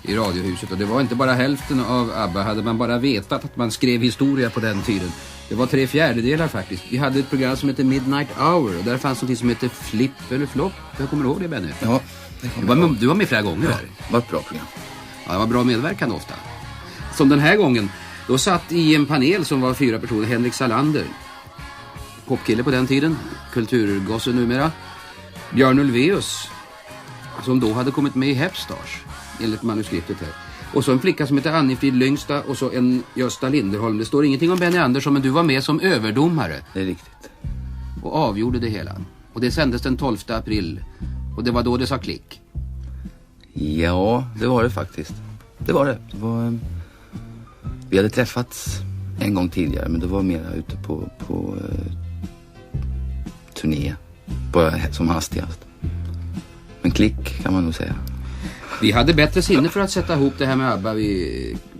i Radiohuset. Och det var inte bara hälften av ABBA. Hade man bara vetat att man skrev historia på den tiden. Det var 3/4 faktiskt. Vi hade ett program som hette Midnight Hour. Och där fanns något som hette Flip eller Flop. Jag kommer ihåg det, Benny. Ja, du var med flera gånger där. Det var ett bra program. Ja, det var bra medverkan ofta. Som den här gången. Då satt i en panel som var 4 personer. Henrik Salander, popkille på den tiden, kulturgosse numera. Björn Ulvaeus, som då hade kommit med i Hepstars enligt manuskriptet här. Och så en flicka som heter Annifrid Lyngsta och så en Gösta Linderholm. Det står ingenting om Benny Andersson, men du var med som överdomare. Det är riktigt. Och avgjorde det hela. Och det sändes den 12 april. Och det var då det sa klick. Ja, det var det faktiskt. Det var det. Vi hade träffats en gång tidigare, men det var mera ute på turné. Som hastigast. Men klick kan man nog säga. Vi hade bättre sinne för att sätta ihop det här med ABBA,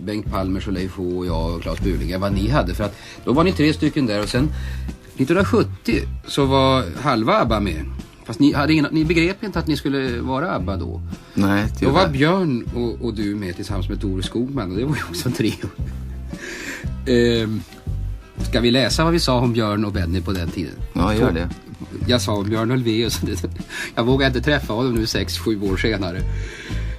Bengt Palmers och Leif H och jag och Claes Burling, än vad ni hade. För att då var ni 3 stycken där och sen 1970 så var halva ABBA med. Fast ni begrep inte att ni skulle vara ABBA då. Nej, då var Björn och du med tillsammans med Tore Skogman, och det var ju också 3 år. Ska vi läsa vad vi sa om Björn och Benny på den tiden? Ja, gör det. Jag sa om Björn Ulvaeus. Jag vågar inte träffa honom nu 6-7 år senare.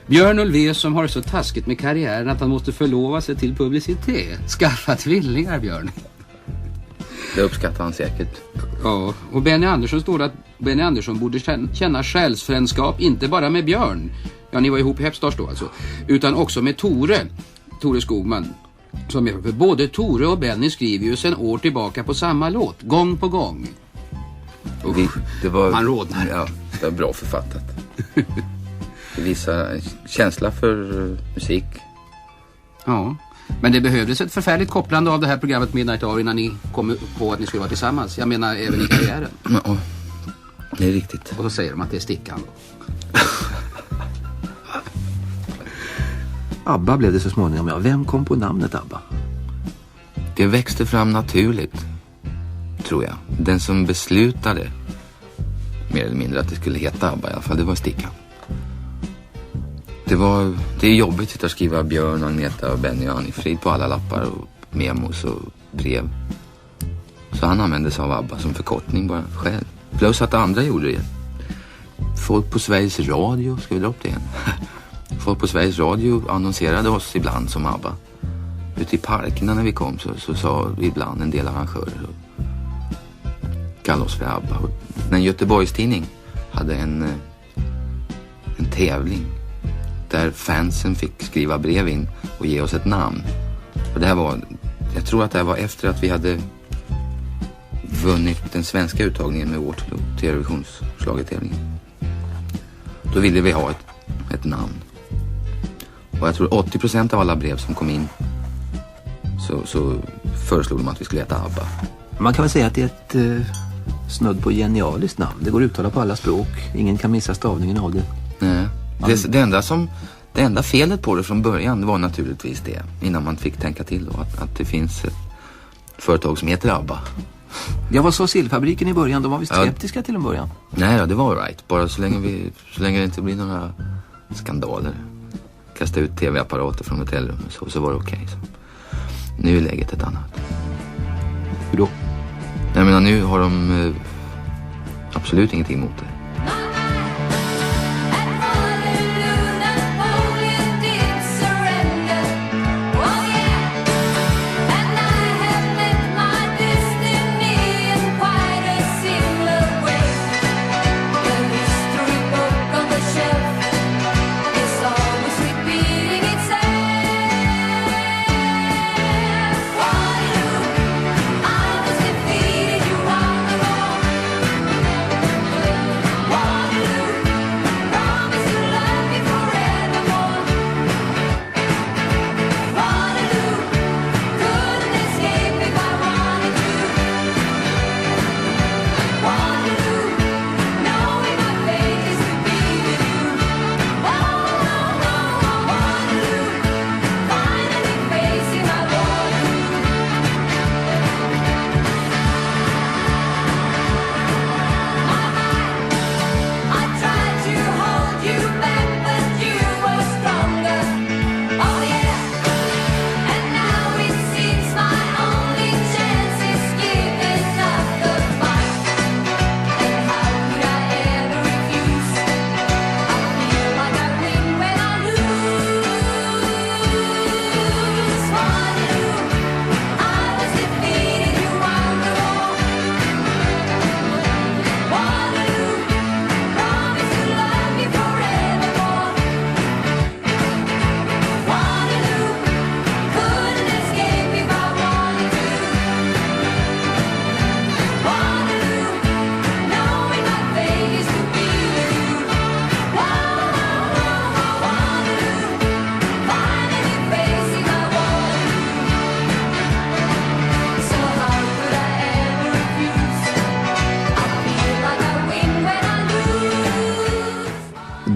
Björn Ulvaeus som har så taskigt med karriären att han måste förlova sig till publicitet. Skaffa tvillingar, Björn. Det uppskattar han säkert. Ja, och Benny Andersson står att Benny Andersson borde känna själsfrändskap inte bara med Björn. Ja, ni var ihop i Hepstars då alltså. Utan också med Tore Skogman. Som är, för både Tore och Benny skriver ju sedan år tillbaka på samma låt. Gång på gång. Man rodnar. Ja, det var bra författat. Det visar känsla för musik. Ja, men det behövdes ett förfärligt kopplande av det här programmet Midnight Hour innan ni kom på att ni skulle vara tillsammans. Jag menar även i karriären. Ja, det är riktigt. Och så säger de att det är Stickan. ABBA blev det så småningom. Ja, vem kom på namnet ABBA? Det växte fram naturligt, tror jag. Den som beslutade mer eller mindre att det skulle heta ABBA i alla fall, det var Stickan. Det är jobbigt att sitta och skriva Björn, Agneta och Benny och Annifrid på alla lappar och memos och brev. Så han använde sig av ABBA som förkortning bara själv. Plus att andra gjorde det. Folk på Sveriges Radio, ska vi dra upp det igen? Folk på Sveriges Radio annonserade oss ibland som ABBA. Ute i parkerna när vi kom så sa ibland en del arrangörer och kallade oss för ABBA. Och när en Göteborgstidning hade en tävling där fansen fick skriva brev in och ge oss ett namn. Och det här var, jag tror att det här var efter att vi hade vunnit den svenska uttagningen med Waterloo till Eurovisionsschlagertävlingen. Då ville vi ha ett namn. Och jag tror 80% av alla brev som kom in så föreslog de att vi skulle äta ABBA. Man kan väl säga att det är ett snudd på genialiskt namn. Det går att uttala på alla språk. Ingen kan missa stavningen av det. Nej. Det enda felet på det från början var naturligtvis det. Innan man fick tänka till då, att det finns ett företag som heter ABBA. Jag var så sillfabriken i början. De var visst skeptiska till en början. Nej då, det var right. Bara så länge det inte blir några skandaler. Kasta ut tv-apparater från hotellrummet så var det okej. Nu är läget ett annat. Hur då? Jag menar, nu har de absolut ingenting emot det.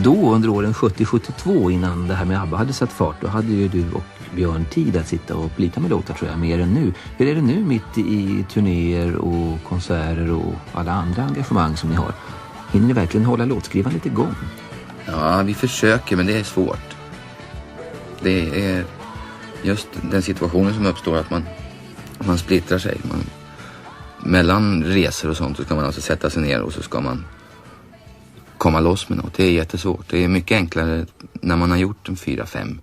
Då under åren 70-72 innan det här med ABBA hade satt fart, då hade ju du och Björn tid att sitta och plita med låtar, tror jag, mer än nu. Hur är det nu mitt i turnéer och konserter och alla andra engagemang som ni har? Hinner ni verkligen hålla låtskrivandet igång? Ja, vi försöker, men det är svårt. Det är just den situationen som uppstår att man splittrar sig. Mellan resor och sånt så ska man alltså sätta sig ner och så ska man komma loss med något. Det är jättesvårt. Det är mycket enklare när man har gjort 4, 5,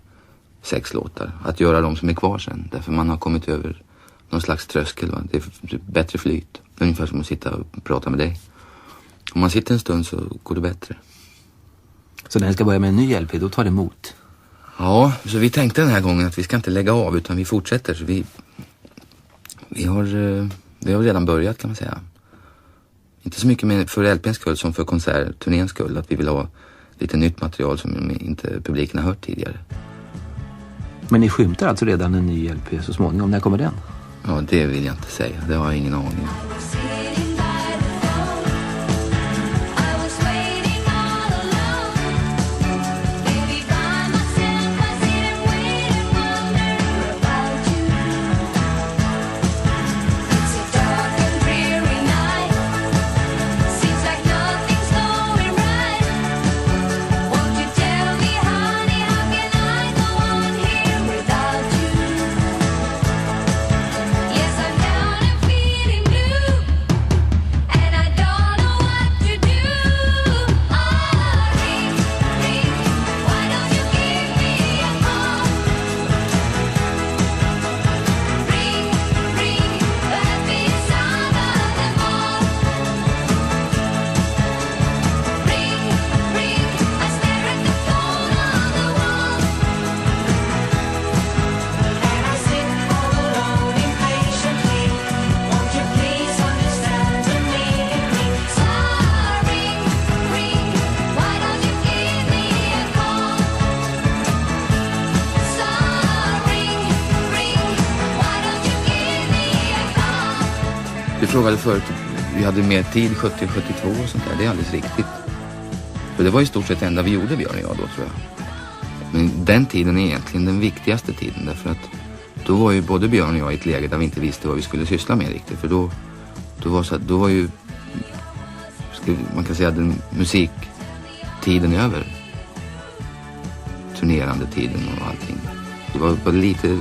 6 låtar att göra de som är kvar sen. Därför man har kommit över någon slags tröskel. Va? Det är bättre flyt. Ungefär som att sitta och prata med dig. Om man sitter en stund så går det bättre. Så när jag ska börja med en ny LP, då tar det emot? Ja, så vi tänkte den här gången att vi ska inte lägga av utan vi fortsätter. Så vi har redan börjat, kan man säga. Inte så mycket för LP:ns skull som för konsertturnéns skull. Att vi vill ha lite nytt material som inte publiken har hört tidigare. Men ni skymtar alltså redan en ny LP så småningom. När kommer den? Ja, det vill jag inte säga. Det har jag ingen aning om. Yes, I'm down and feeling blue. Du frågade förut, vi hade mer tid 70-72 och sånt där. Det är alldeles riktigt. För det var i stort sett det enda vi gjorde, Björn och jag då, tror jag. Men den tiden är egentligen den viktigaste tiden. Därför att då var ju både Björn och jag i ett läge där vi inte visste vad vi skulle syssla med riktigt. För då var ju, man kan säga, den musiktiden över. Turnerande tiden och allting. Det var lite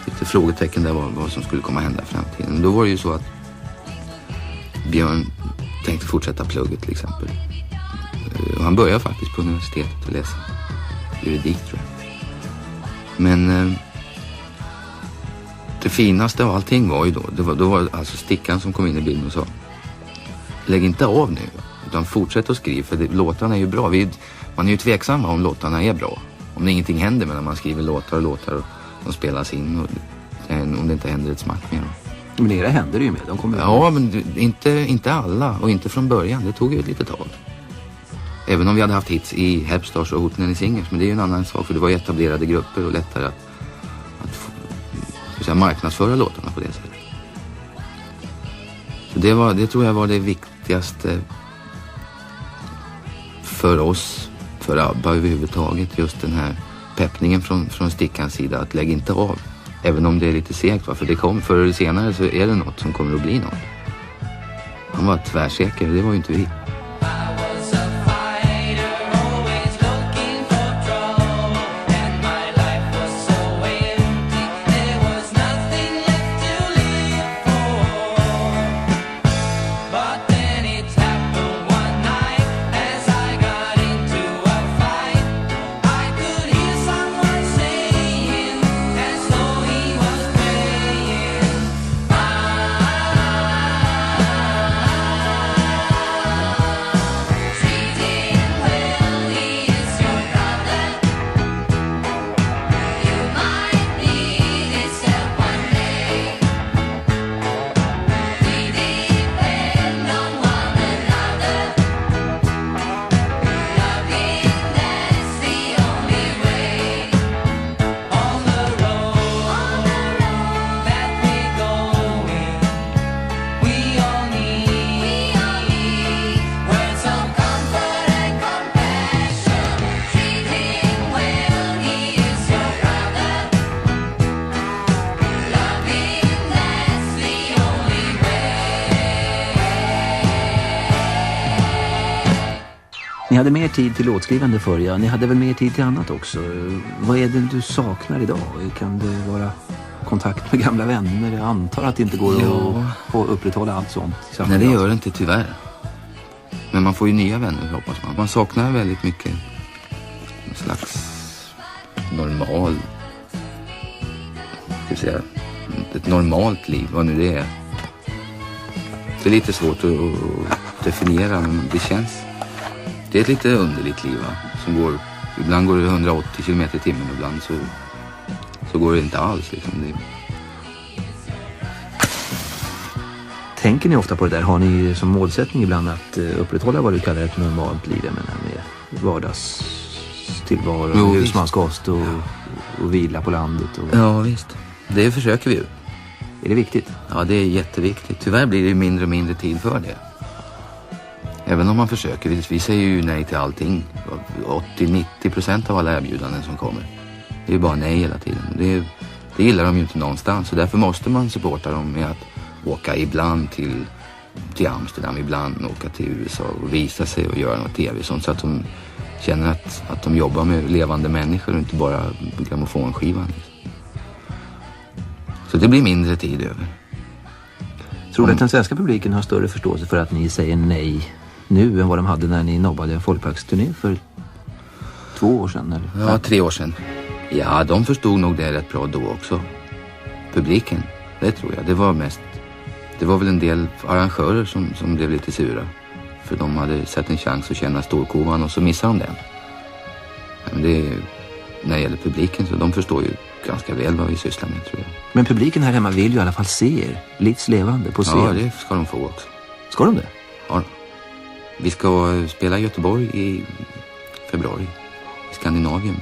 frågetecken där vad som skulle komma hända i framtiden. Då var det ju så att Björn tänkte fortsätta plugget till exempel. Och han började faktiskt på universitetet att läsa juridik, tror jag. Men det finaste av allting var ju då var alltså Stickan som kom in i bilden och sa: lägg inte av nu, utan fortsätt att skriva, för låtarna är ju bra. Man är ju tveksam om låtarna är bra. Om det ingenting händer med när man skriver låtar och de spelas in, och om det inte händer ett smack med dem. Men era händer ju med, de kommer. Ja, men inte alla, och inte från början. Det tog ju ett litet tag. Även om vi hade haft hits i Hepstars och Hotnen Singers, men det är ju en annan sak, för det var etablerade grupper och lättare att marknadsföra låtarna på det sättet. Så det tror jag var det viktigaste för oss, för ABBA överhuvudtaget, just den här peppningen från Stickans sida, att lägga inte av. Även om det är lite segt, för det kom förr eller senare, så är det något som kommer att bli något. Han var tvärsäker, det var ju inte vi. Ni hade mer tid till låtskrivande förr, ja. Ni hade väl mer tid till annat också. Vad är det du saknar idag? Kan det vara kontakt med gamla vänner? Jag antar att det inte går att upprätthålla allt sånt. Nej, det gör det inte, tyvärr. Men man får ju nya vänner, hoppas man. Man saknar väldigt mycket en slags normal, ska jag säga, ett normalt liv, vad nu det är. Det är lite svårt att definiera, men det känns. Det är ett lite underligt liv, va? Som går, ibland går det 180 km i timmen, ibland så går det inte alls liksom. Tänker ni ofta på det där? Har ni som målsättning ibland att upprätthålla vad du kallar ett normalt liv? Jag menar, med vardagstillvaro, husmanskost och vila på landet? Och... Ja, visst. Det försöker vi ju. Är det viktigt? Ja, det är jätteviktigt. Tyvärr blir det mindre och mindre tid för det. Även om man försöker. Vi säger ju nej till allting. 80-90% av alla erbjudanden som kommer. Det är ju bara nej hela tiden. Det gillar de ju inte någonstans. Så därför måste man supporta dem med att åka ibland till Amsterdam, ibland åka till USA och visa sig och göra något tv. Sånt, så att de känner att de jobbar med levande människor och inte bara grammofonskivan. Så det blir mindre tid över. Tror du att den svenska publiken har större förståelse för att ni säger nej nu än vad de hade när ni nobbade en folkparksturné för 2 år sedan? Eller? Ja, 3 år sedan. Ja, de förstod nog det rätt bra då också. Publiken, det tror jag. Det var väl en del arrangörer som blev lite sura. För de hade sett en chans att känna storkovan och så missade de den. Men när det gäller publiken så de förstår ju ganska väl vad vi sysslar med, tror jag. Men publiken här hemma vill ju i alla fall se er livslevande på scen. Ja, det ska de få också. Ska de det? Ja. Vi ska spela i Göteborg i februari. I Skandinavien.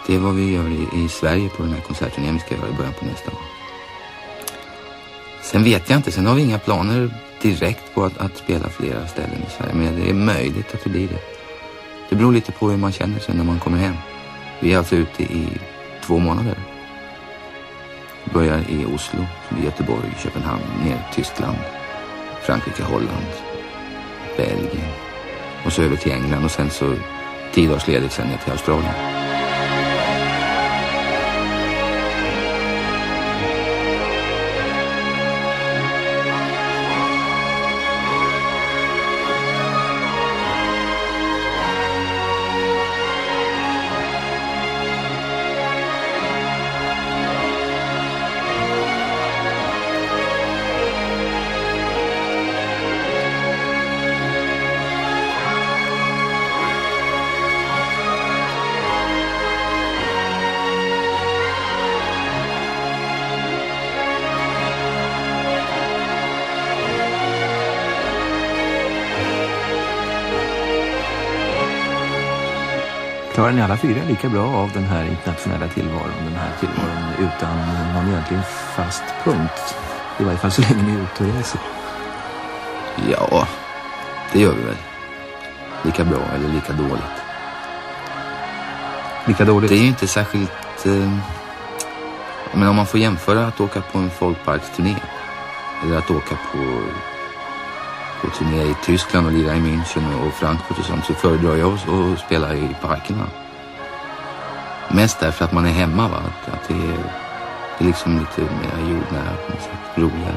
Det är vad vi gör i Sverige på den här konserten. Vi ska göra i början på nästa år. Sen vet jag inte, sen har vi inga planer direkt på att spela flera ställen i Sverige. Men det är möjligt att det blir det. Det beror lite på hur man känner sig när man kommer hem. Vi är alltså ute i 2 månader. Vi börjar i Oslo, i Göteborg, Köpenhamn, ner till Tyskland, Frankrike, Holland, Belgien. Och så över till England och sen så 10 dagars ledigt sen ner till Australien. Klarar ni alla 4 lika bra av den här internationella tillvaron, den här tillvaron utan någon egentligen fast punkt? I varje fall så länge ni är ute och reser. Ja, det gör vi väl. Lika bra eller lika dåligt. Lika dåligt? Det är ju inte särskilt... men om man får jämföra att åka på en folkparksturné eller att åka på turné i Tyskland och lira i München och Frankfurt och sånt, så föredrar jag att spela i parkerna. Mest därför att man är hemma, va? Att det är liksom lite mer jordnära på något sätt, roligare.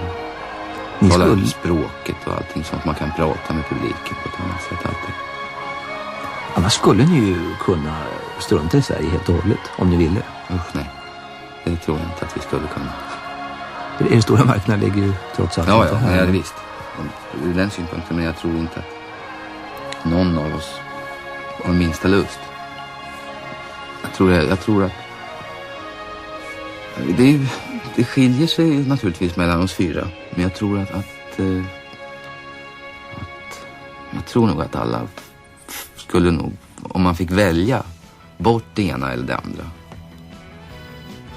Tala språket och allting sånt, man kan prata med publiken på ett annat sätt alltid. Annars skulle ni ju kunna strunta i Sverige helt och hållet, om ni ville. Usch, nej. Det tror jag inte att vi skulle kunna. För er stora marknad ligger ju trots allt ja, här. Ja, det visst. Ur den synpunkten, men jag tror inte att någon av oss har minsta lust. Jag tror att det skiljer sig naturligtvis mellan oss 4, men jag tror att jag tror nog att alla skulle nog, om man fick välja bort det ena eller det andra,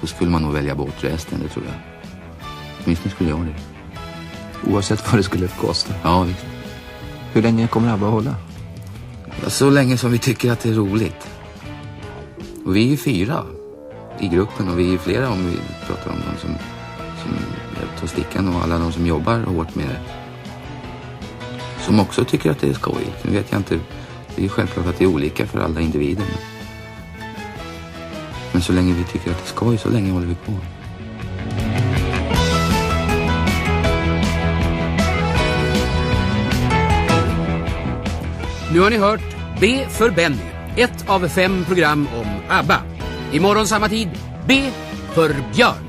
så skulle man nog välja bort resten, det tror jag. Åtminstone skulle jag det. Oavsett vad det skulle kosta. Ja, visst. Hur länge kommer ABBA att hålla? Ja, så länge som vi tycker att det är roligt. Och vi är ju 4 i gruppen, och vi är flera om vi pratar om de som tar stickan och alla de som jobbar hårt med det. Som också tycker att det är skojigt. Nu vet jag inte, det är ju självklart att det är olika för alla individer. Men så länge vi tycker att det är skoj, så länge håller vi på. Nu har ni hört B för Benny, ett av 5 program om ABBA. Imorgon samma tid, B för Björn.